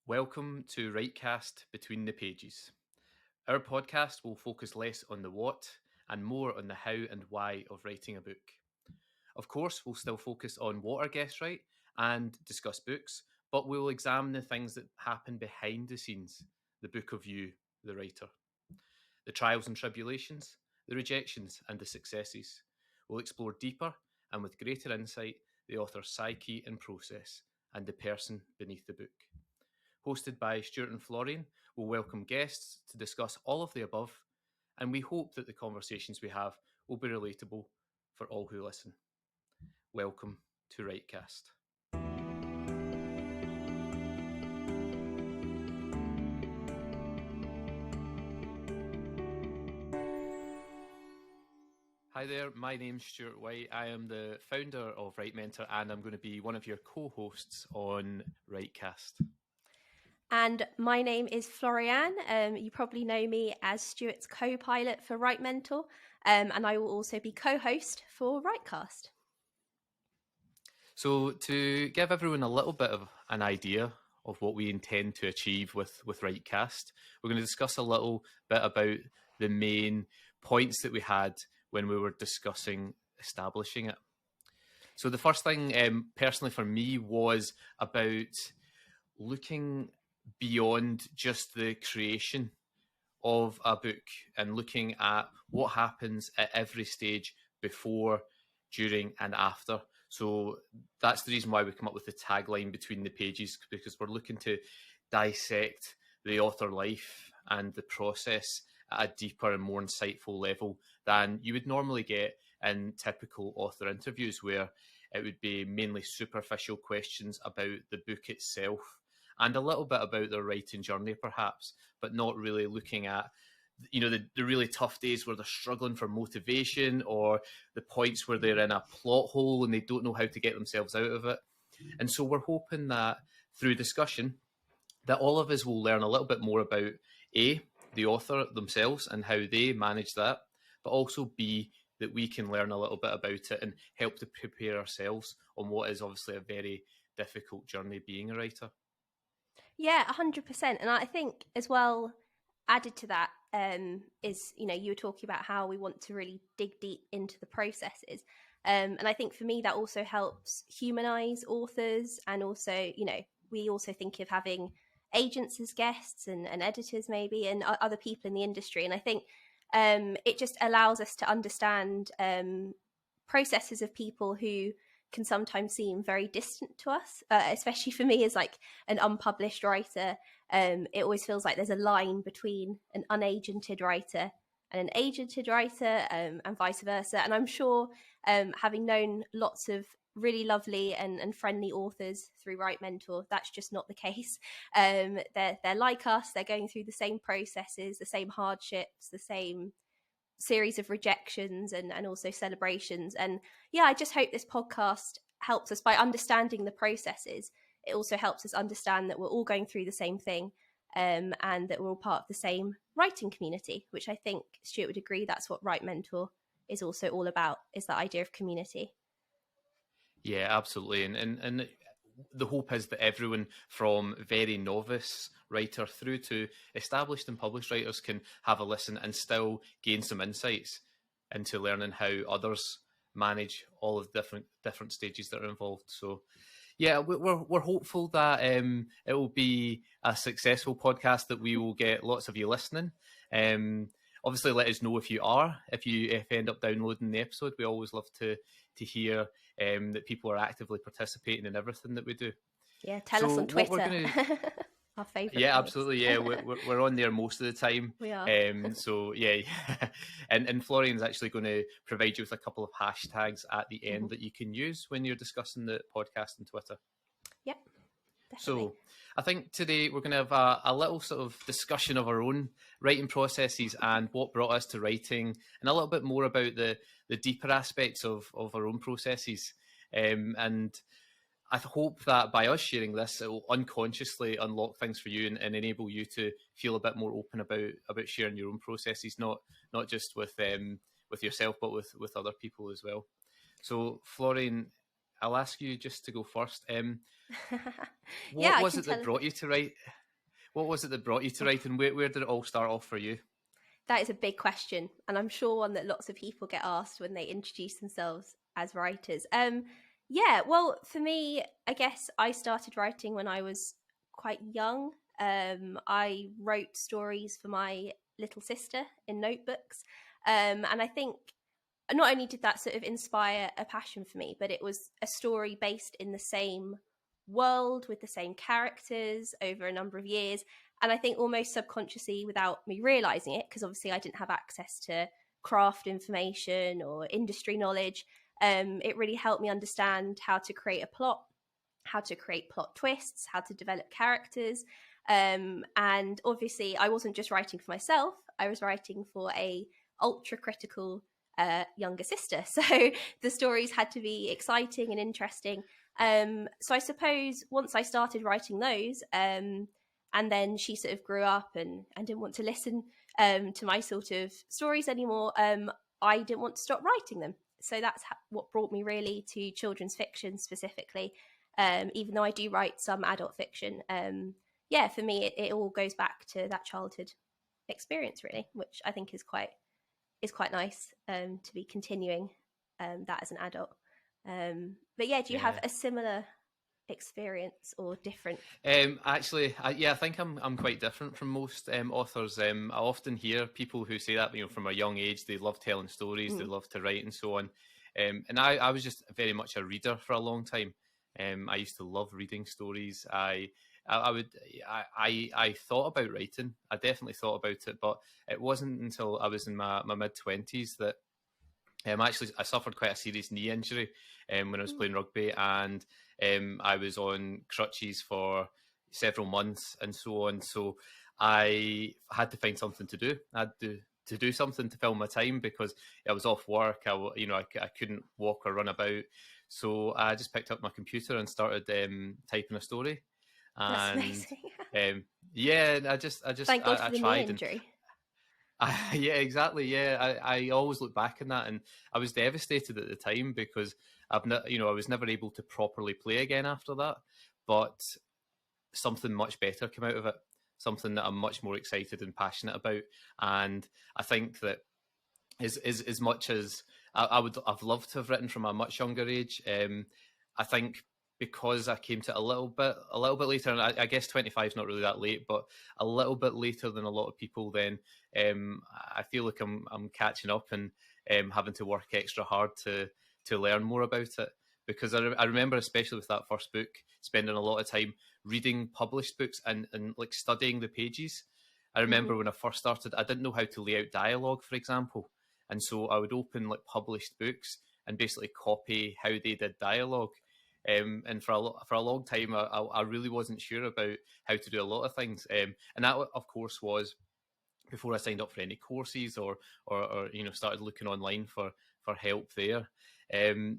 Welcome to WriteCast Between the Pages. Our podcast will focus less on the what and more on the how and why of writing a book. Of course, we'll still focus on what our guests write and discuss books, but we'll examine the things that happen behind the scenes, the book of you, the writer. The trials and tribulations, the rejections and the successes. We'll explore deeper and with greater insight the author's psyche and process and the person beneath the book. Hosted by Stuart and Florianne, we'll welcome guests to discuss all of the above, and we hope that the conversations we have will be relatable for all who listen. Welcome to WriteCast. Hi there, my name's Stuart White. I am the founder of Write Mentor, and I'm going to be one of your co-hosts on WriteCast. And my name is Florianne. You probably know me as Stuart's co-pilot for Write Mentor, and I will also be co-host for WriteCast. So to give everyone a little bit of an idea of what we intend to achieve with WriteCast, we're going to discuss a little bit about the main points that we had when we were discussing establishing it. So the first thing, personally for me, was about looking beyond just the creation of a book and looking at what happens at every stage before, during and after. So that's the reason why we come up with the tagline Between the Pages, because we're looking to dissect the author life and the process at a deeper and more insightful level than you would normally get in typical author interviews, where it would be mainly superficial questions about the book itself and a little bit about their writing journey perhaps, but not really looking at the really tough days where they're struggling for motivation, or the points where they're in a plot hole and they don't know how to get themselves out of it. And so we're hoping that through discussion that all of us will learn a little bit more about A, the author themselves and how they manage that, but also B, that we can learn a little bit about it and help to prepare ourselves on what is obviously a very difficult journey being a writer. Yeah, 100%. And I think as well, added to that is, you were talking about how we want to really dig deep into the processes. And I think for me, that also helps humanize authors. And also, we also think of having agents as guests and editors maybe, and other people in the industry. And I think it just allows us to understand processes of people who can sometimes seem very distant to us, especially for me as like an unpublished writer. It always feels like there's a line between an unagented writer and an agented writer, and vice versa. And I'm sure having known lots of really lovely and friendly authors through Write Mentor, that's just not the case. They're like us, they're going through the same processes, the same hardships, the same series of rejections and also celebrations. And yeah, I just hope this podcast helps us by understanding the processes. It also helps us understand that we're all going through the same thing, and that we're all part of the same writing community, which I think Stuart would agree that's what Write Mentor is also all about, is that idea of community. Yeah, absolutely. And the hope is that everyone from very novice writer through to established and published writers can have a listen and still gain some insights into learning how others manage all of the different stages that are involved. So yeah, we're hopeful that it will be a successful podcast, that we will get lots of you listening. Obviously, let us know if you end up downloading the episode. We always love to hear that people are actively participating in everything that we do. Yeah, tell us on Twitter. Our favourite. Yeah, place. Absolutely. Yeah, we're on there most of the time. We are. So yeah, and Florian's actually going to provide you with a couple of hashtags at the end that you can use when you're discussing the podcast on Twitter. Yep. Definitely. So I think today we're going to have a little sort of discussion of our own writing processes and what brought us to writing, and a little bit more about the deeper aspects of our own processes. And I hope that by us sharing this, it will unconsciously unlock things for you and enable you to feel a bit more open about sharing your own processes, not just with yourself, but with other people as well. So, Florianne, I'll ask you just to go first. Yeah, What I was can it that tell. brought you to write? What was it that brought you to write, and where did it all start off for you? That is a big question, and I'm sure one that lots of people get asked when they introduce themselves as writers. Yeah, well, for me, I guess I started writing when I was quite young. I wrote stories for my little sister in notebooks, and I think not only did that sort of inspire a passion for me, but it was a story based in the same world with the same characters over a number of years. And I think almost subconsciously, without me realizing it, because obviously I didn't have access to craft information or industry knowledge, it really helped me understand how to create a plot, how to create plot twists, how to develop characters. And obviously, I wasn't just writing for myself; I was writing for a ultra critical younger sister. So the stories had to be exciting and interesting. So I suppose once I started writing those, and then she sort of grew up and didn't want to listen to my sort of stories anymore, I didn't want to stop writing them. So that's what brought me really to children's fiction specifically, even though I do write some adult fiction. Yeah, for me, it all goes back to that childhood experience, really, which I think is quite nice to be continuing that as an adult. But yeah, do you have Yeah. a similar experience or different? Actually, yeah, I think I'm quite different from most authors. I often hear people who say that, from a young age, they love telling stories, they Mm. love to write and so on. And I was just very much a reader for a long time. I used to love reading stories. I would I thought about writing. I definitely thought about it, but it wasn't until I was in my mid-20s that actually, I suffered quite a serious knee injury when I was Mm. playing rugby, and I was on crutches for several months and so on. So I had to find something to do. I had to do something to fill my time because I was off work. I couldn't walk or run about. So I just picked up my computer and started typing a story. That's And amazing. yeah, Thank God I for the knee tried. And injury. yeah, exactly. Yeah, I always look back on that, and I was devastated at the time because I was never able to properly play again after that. But something much better came out of it, something that I'm much more excited and passionate about. And I think that as much as I've loved to have written from a much younger age. I think because I came to it a little bit later, and I guess 25 is not really that late, but a little bit later than a lot of people. Then I feel like I'm catching up and having to work extra hard to learn more about it. Because I remember, especially with that first book, spending a lot of time reading published books and like studying the pages. I Mm-hmm. remember when I first started, I didn't know how to lay out dialogue, for example. And so I would open like published books and basically copy how they did dialogue. And for a long time, I really wasn't sure about how to do a lot of things. And that, of course, was before I signed up for any courses or started looking online for help there.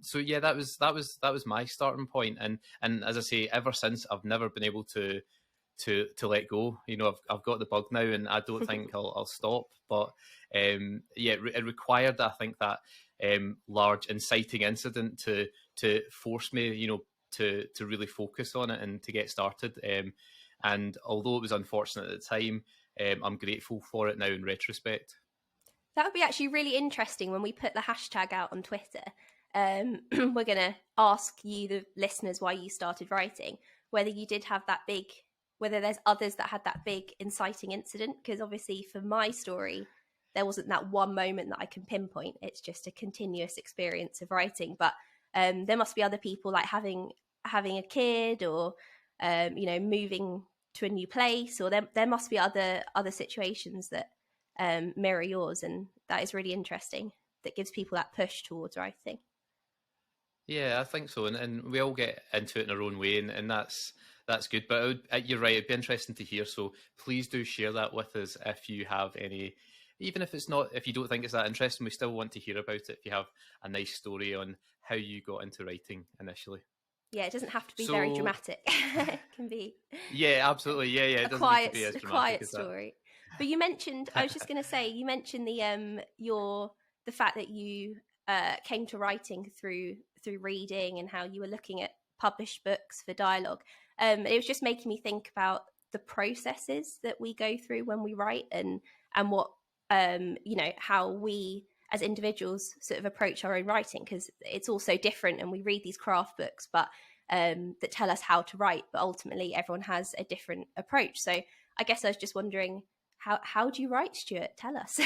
So yeah, that was my starting point. And as I say, ever since I've never been able to let go. I've got the bug now, and I don't think I'll stop. But yeah, it required, I think, that large inciting incident to force me, to really focus on it and to get started. And although it was unfortunate at the time, I'm grateful for it now in retrospect. That would be actually really interesting when we put the hashtag out on Twitter. We're going to ask you, the listeners, why you started writing, whether you did have that big, whether there's others that had that big inciting incident. Because obviously, for my story, there wasn't that one moment that I can pinpoint. It's just a continuous experience of writing. But there must be other people, like having a kid, or moving to a new place, or there must be other situations that mirror yours, and that is really interesting. That gives people that push towards writing. Yeah, I think so, and we all get into it in our own way, and that's good. But you're right; it'd be interesting to hear. So please do share that with us if you have any, even if it's not, if you don't think it's that interesting, we still want to hear about it. If you have a nice story on how you got into writing initially. Yeah, it doesn't have to be very So dramatic. It can be yeah, absolutely, yeah, it doesn't need to be as a dramatic quiet as that. story. But you mentioned, I was just going to say, you mentioned the fact that you came to writing through through reading and how you were looking at published books for dialogue. It was just making me think about the processes that we go through when we write, and what how we as individuals sort of approach our own writing, because it's all so different, and we read these craft books but that tell us how to write, but ultimately everyone has a different approach. So I guess I was just wondering, how do you write, Stuart? Tell us.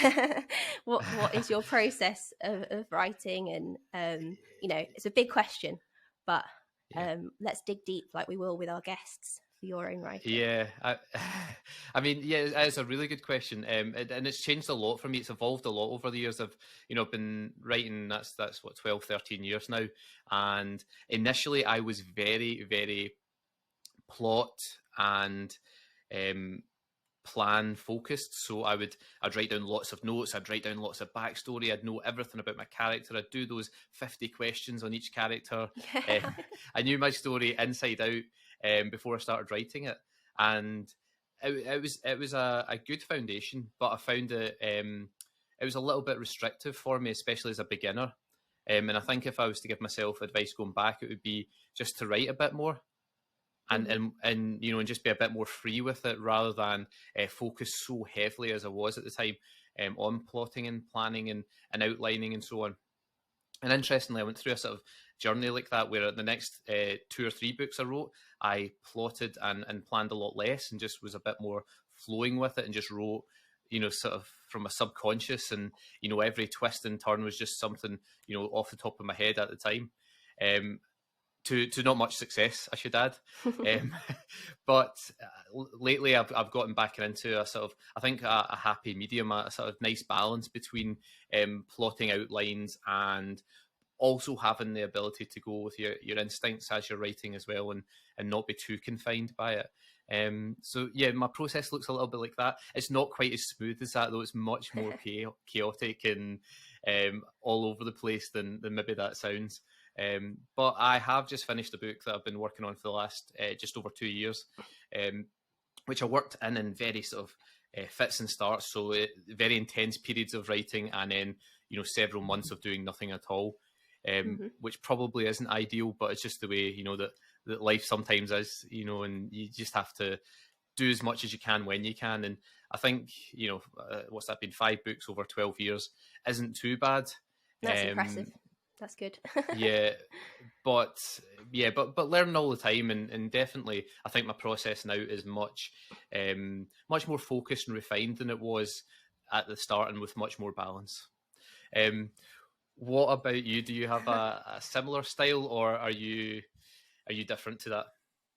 what is your process of writing? And it's a big question, but let's dig deep like we will with our guests for your own writing. Yeah, I mean, yeah, it's a really good question, and it's changed a lot for me. It's evolved a lot over the years. I've been writing, that's what, 12, 13 years now, and initially I was very, very plot and plan focused. So I'd write down lots of notes, I'd write down lots of backstory, I'd know everything about my character, I'd do those 50 questions on each character. I knew my story inside out before I started writing it, and it was a good foundation, but I found it was a little bit restrictive for me, especially as a beginner. And I think if I was to give myself advice going back, it would be just to write a bit more. And just be a bit more free with it, rather than focus so heavily as I was at the time on plotting and planning and outlining and so on. And interestingly, I went through a sort of journey like that, where the next 2 or 3 books I wrote, I plotted and planned a lot less, and just was a bit more flowing with it, and just wrote, sort of from a subconscious, and every twist and turn was just something off the top of my head at the time. To not much success, I should add. But lately I've gotten back into a sort of, I think, a happy medium, a sort of nice balance between plotting outlines and also having the ability to go with your instincts as you're writing as well, and not be too confined by it. So yeah, my process looks a little bit like that. It's not quite as smooth as that, though. It's much more chaotic and all over the place than maybe that sounds. But I have just finished a book that I've been working on for the last just over 2 years, which I worked in very sort of fits and starts, so very intense periods of writing, and then several months of doing nothing at all, which probably isn't ideal, but it's just the way that life sometimes is, and you just have to do as much as you can when you can. And I think what's that been, 5 books over 12 years isn't too bad. That's impressive. That's good. but learning all the time, and definitely I think my process now is much more focused and refined than it was at the start, and with much more balance. What about you? Do you have a similar style, or are you different to that?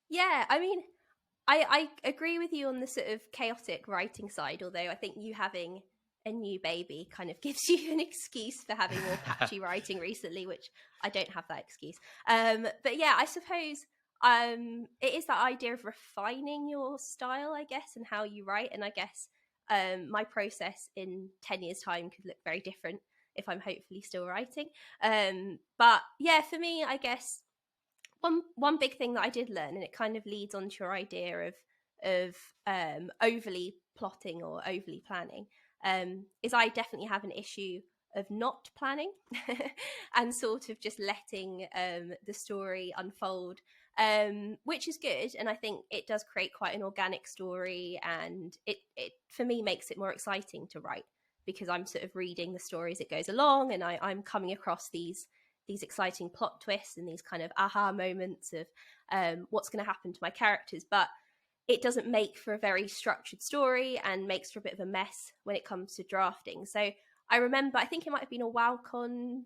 Yeah, I mean, I agree with you on the sort of chaotic writing side, although I think you having a new baby kind of gives you an excuse for having more patchy writing recently, which I don't have that excuse. But yeah, I suppose it is that idea of refining your style, I guess, and how you write. And I guess my process in 10 years' time could look very different if I'm hopefully still writing. But yeah, for me, I guess one big thing that I did learn, and it kind of leads on to your idea of overly plotting or overly planning, is I definitely have an issue of not planning and sort of just letting the story unfold, which is good. And I think it does create quite an organic story, and it for me makes it more exciting to write, because I'm sort of reading the story as it goes along, and I'm coming across these exciting plot twists and these kind of aha moments of what's going to happen to my characters. But it doesn't make for a very structured story, and makes for a bit of a mess when it comes to drafting. So I remember, I think it might have been a WowCon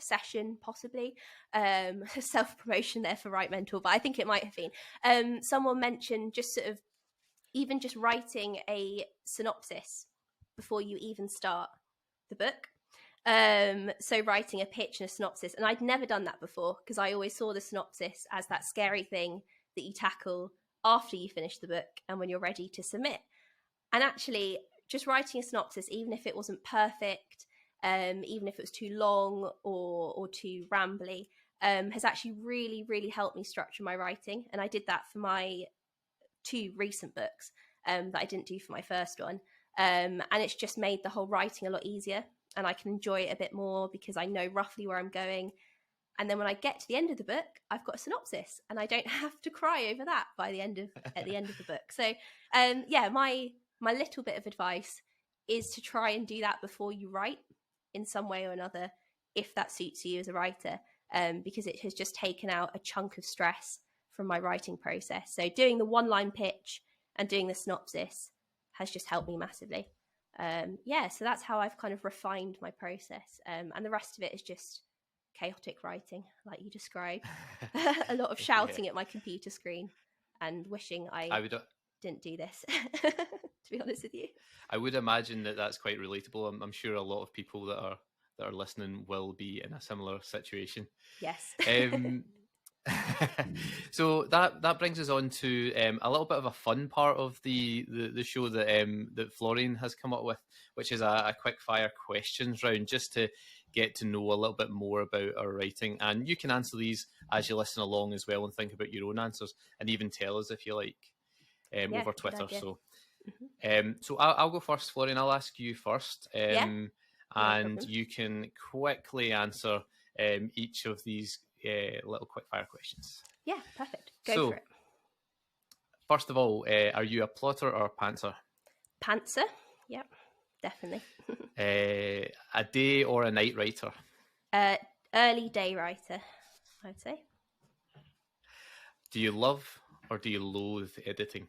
session, possibly, self-promotion there for Write Mentor, but I think it might have been. Someone mentioned just sort of even just writing a synopsis before you even start the book. So writing a pitch and a synopsis, and I'd never done that before, because I always saw the synopsis as that scary thing that you tackle after you finish the book and when you're ready to submit. And actually, just writing a synopsis, even if it wasn't perfect, even if it was too long or too rambly, has actually really, really helped me structure my writing. And I did that for my 2 recent books that I didn't do for my first one. And it's just made the whole writing a lot easier. and I can enjoy it a bit more because I know roughly where I'm going. And then when I get to the end of the book, I've got a synopsis, and I don't have to cry over that at the end of the book. So, my little bit of advice is to try and do that before you write in some way or another, if that suits you as a writer, because it has just taken out a chunk of stress from my writing process. So doing the one-line pitch and doing the synopsis has just helped me massively. So that's how I've kind of refined my process. And the rest of it is just chaotic writing, like you described. A lot of shouting at my computer screen and wishing I didn't do this, to be honest with you. I would imagine that that's quite relatable. I'm sure a lot of people that are listening will be in a similar situation. Yes. So that brings us on to a little bit of a fun part of the show that Florian has come up with, which is a quickfire questions round, just to get to know a little bit more about our writing. And you can answer these as you listen along as well, and think about your own answers, and even tell us if you like over Twitter. So so I'll go first, Florian. I'll ask you first, and you can quickly answer each of these little quickfire questions. Yeah, perfect. Go for it. First of all, are you a plotter or a pantser? Pantser, yep, definitely. A day or a night writer? Early day writer, I'd say. Do you love or do you loathe editing?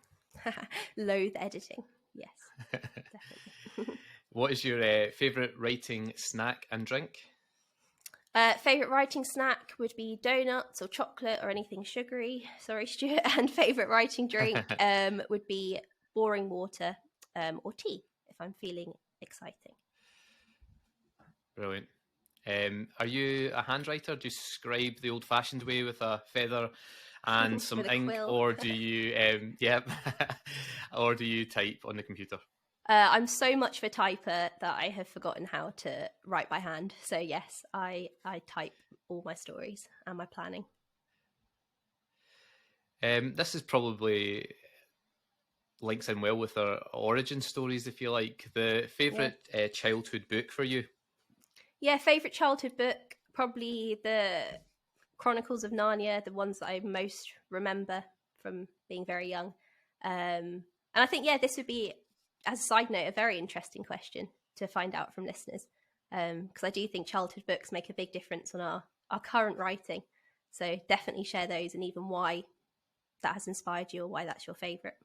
Loathe editing, yes, definitely. What is your favourite writing snack and drink? Favourite writing snack would be donuts or chocolate or anything sugary. Sorry, Stuart. And favourite writing drink would be boring water or tea if I'm feeling exciting. Brilliant. Are you a handwriter? Do you scribe the old-fashioned way with a feather and some ink, quill. or do you or do you type on the computer? I'm so much of a typer that I have forgotten how to write by hand. So yes, I type all my stories and my planning. This is probably links in well with our origin stories, if you like. The favourite childhood book for you? Yeah, favourite childhood book, probably the Chronicles of Narnia, the ones that I most remember from being very young. And I think, this would be, as a side note, a very interesting question to find out from listeners, because I do think childhood books make a big difference on our current writing. So definitely share those, and even why that has inspired you or why that's your favourite.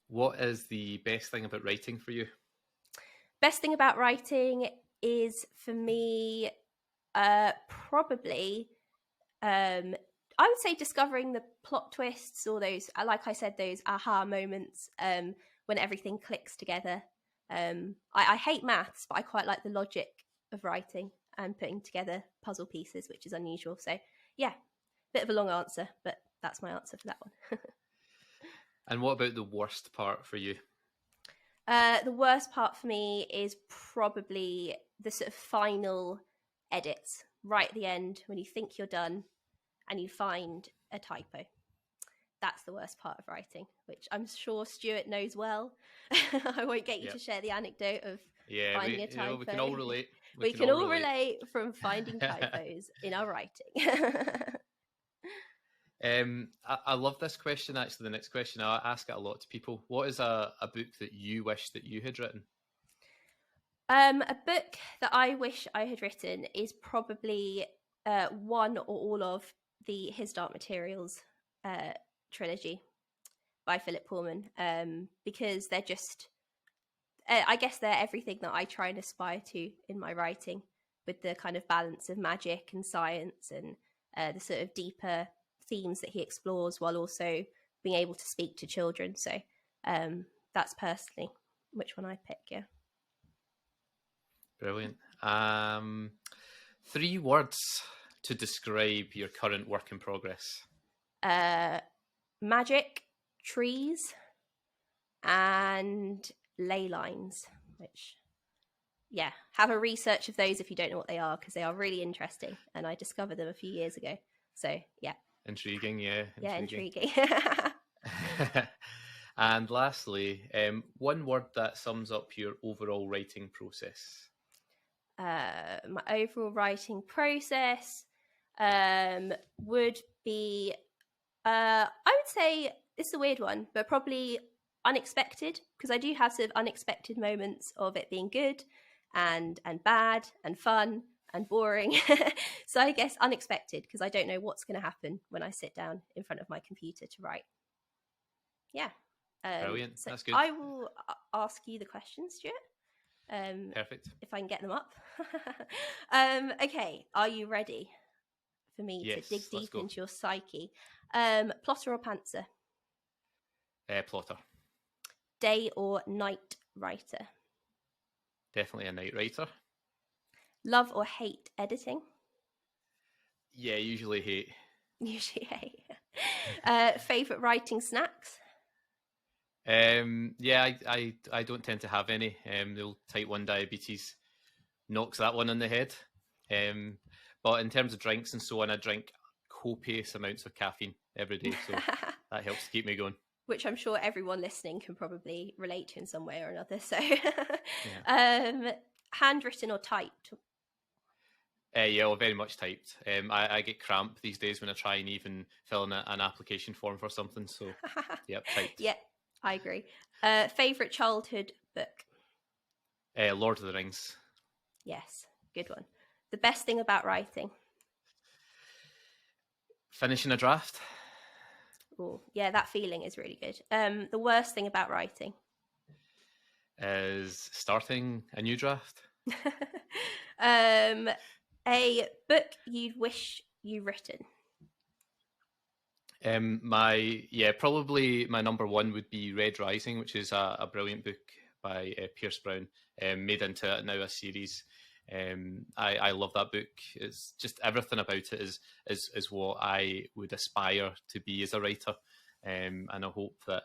What is the best thing about writing for you? Best thing about writing is, for me, probably, I would say discovering the plot twists, or those, like I said, those aha moments when everything clicks together. I hate maths, but I quite like the logic of writing and putting together puzzle pieces, which is unusual. So yeah, bit of a long answer, but that's my answer for that one. And what about the worst part for you? The worst part for me is probably the sort of final edits right at the end, when you think you're done and you find a typo. That's the worst part of writing, which I'm sure Stuart knows well. I won't get you to share the anecdote of finding a typo. We can all relate. We can all relate from finding typos in our writing. I love this question, actually. The next question, I ask it a lot to people. What is a book that you wish that you had written? A book that I wish I had written is probably one or all of the His Dark Materials trilogy by Philip Pullman, because they're just, I guess they're everything that I try and aspire to in my writing, with the kind of balance of magic and science and the sort of deeper themes that he explores, while also being able to speak to children. So that's personally which one I'd pick. Yeah. Brilliant. 3 words to describe your current work in progress. Magic, trees, and ley lines, which, have a research of those if you don't know what they are, because they are really interesting, and I discovered them a few years ago. So, yeah. Intriguing, yeah. Yeah, intriguing. And lastly, one word that sums up your overall writing process. My overall writing process would be, I would say, this is a weird one, but probably unexpected, because I do have sort of unexpected moments of it being good and bad and fun and boring. So I guess unexpected, because I don't know what's going to happen when I sit down in front of my computer to write. Yeah. Brilliant. So That's good. I will ask you the questions, Stuart. Perfect. If I can get them up. Okay, are you ready for me to dig deep into your psyche? Plotter or pantser? Plotter. Day or night writer? Definitely a night writer. Love or hate editing? Yeah, usually hate. Usually hate. Favorite writing snacks? Yeah, I don't tend to have any. The old type 1 diabetes knocks that one on the head. But in terms of drinks and so on, I drink copious amounts of caffeine every day, so that helps to keep me going. Which I'm sure everyone listening can probably relate to in some way or another. So, handwritten or typed? Yeah, well, very much typed. I get cramp these days when I try and even fill in an application form for something. So, yep, typed. Yeah, I agree. Favorite childhood book? Lord of the Rings. Yes, good one. The best thing about writing? Finishing a draft. Oh, yeah, that feeling is really good. The worst thing about writing? Is starting a new draft. A book you'd wish you'd written? Probably my number one would be Red Rising, which is a brilliant book by Pierce Brown, made into now a series. I love that book. It's just everything about it is what I would aspire to be as a writer, and I hope that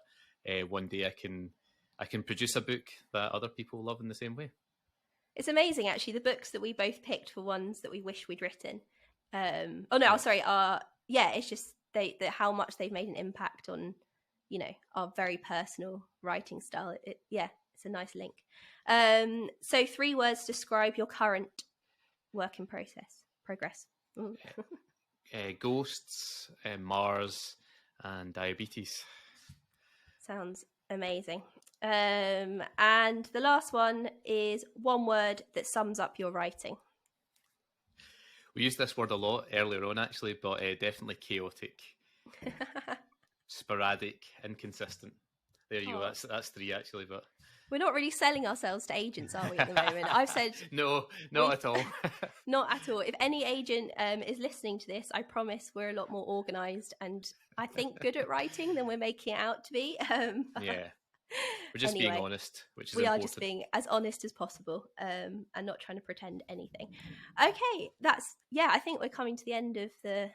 one day I can produce a book that other people love in the same way. It's amazing, actually, the books that we both picked for ones that we wish we'd written. It's just how much they've made an impact on, our very personal writing style. It's a nice link. So 3 words describe your current work in progress. Ghosts, Mars, and diabetes. Sounds amazing. And the last one is one word that sums up your writing. We used this word a lot earlier on, actually, but definitely chaotic, sporadic, inconsistent. There you go. That's 3, actually, but we're not really selling ourselves to agents, are we, at the moment? I've said no, not at all. Not at all. If any agent is listening to this, I promise we're a lot more organised and I think good at writing than we're making it out to be. Yeah. We're just being honest, which is we important. are just being as honest as possible, and not trying to pretend anything. Okay, I think we're coming to the end of the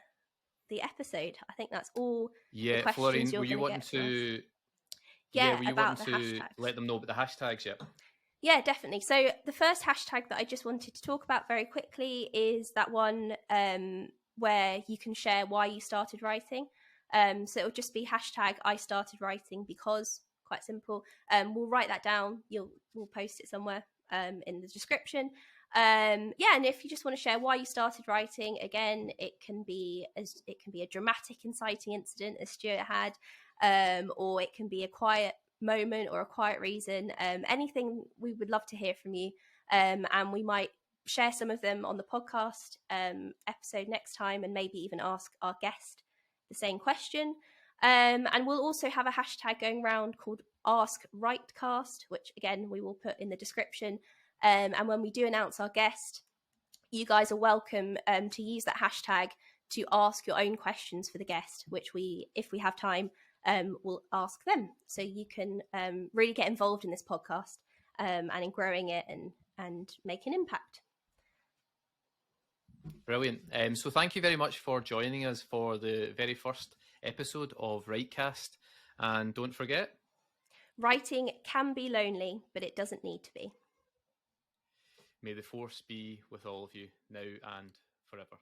episode. I think that's all the questions Florianne, were you wanting to let them know about the hashtags yet? Yeah, definitely. So the first hashtag that I just wanted to talk about very quickly is that one where you can share why you started writing. So it'll just be hashtag I started writing because. Quite simple. We'll write that down. We'll post it somewhere in the description. And if you just want to share why you started writing, again, it can be a dramatic, inciting incident, as Stuart had, or it can be a quiet moment or a quiet reason. Anything, we would love to hear from you, and we might share some of them on the podcast episode next time, and maybe even ask our guest the same question. And we'll also have a hashtag going around called Ask WriteCast, which again we will put in the description. And when we do announce our guest, you guys are welcome to use that hashtag to ask your own questions for the guest, which if we have time, will ask them. So you can really get involved in this podcast and in growing it and make an impact. Brilliant. So thank you very much for joining us for the very first episode of WriteCast. And don't forget, writing can be lonely, but it doesn't need to be. May the force be with all of you now and forever.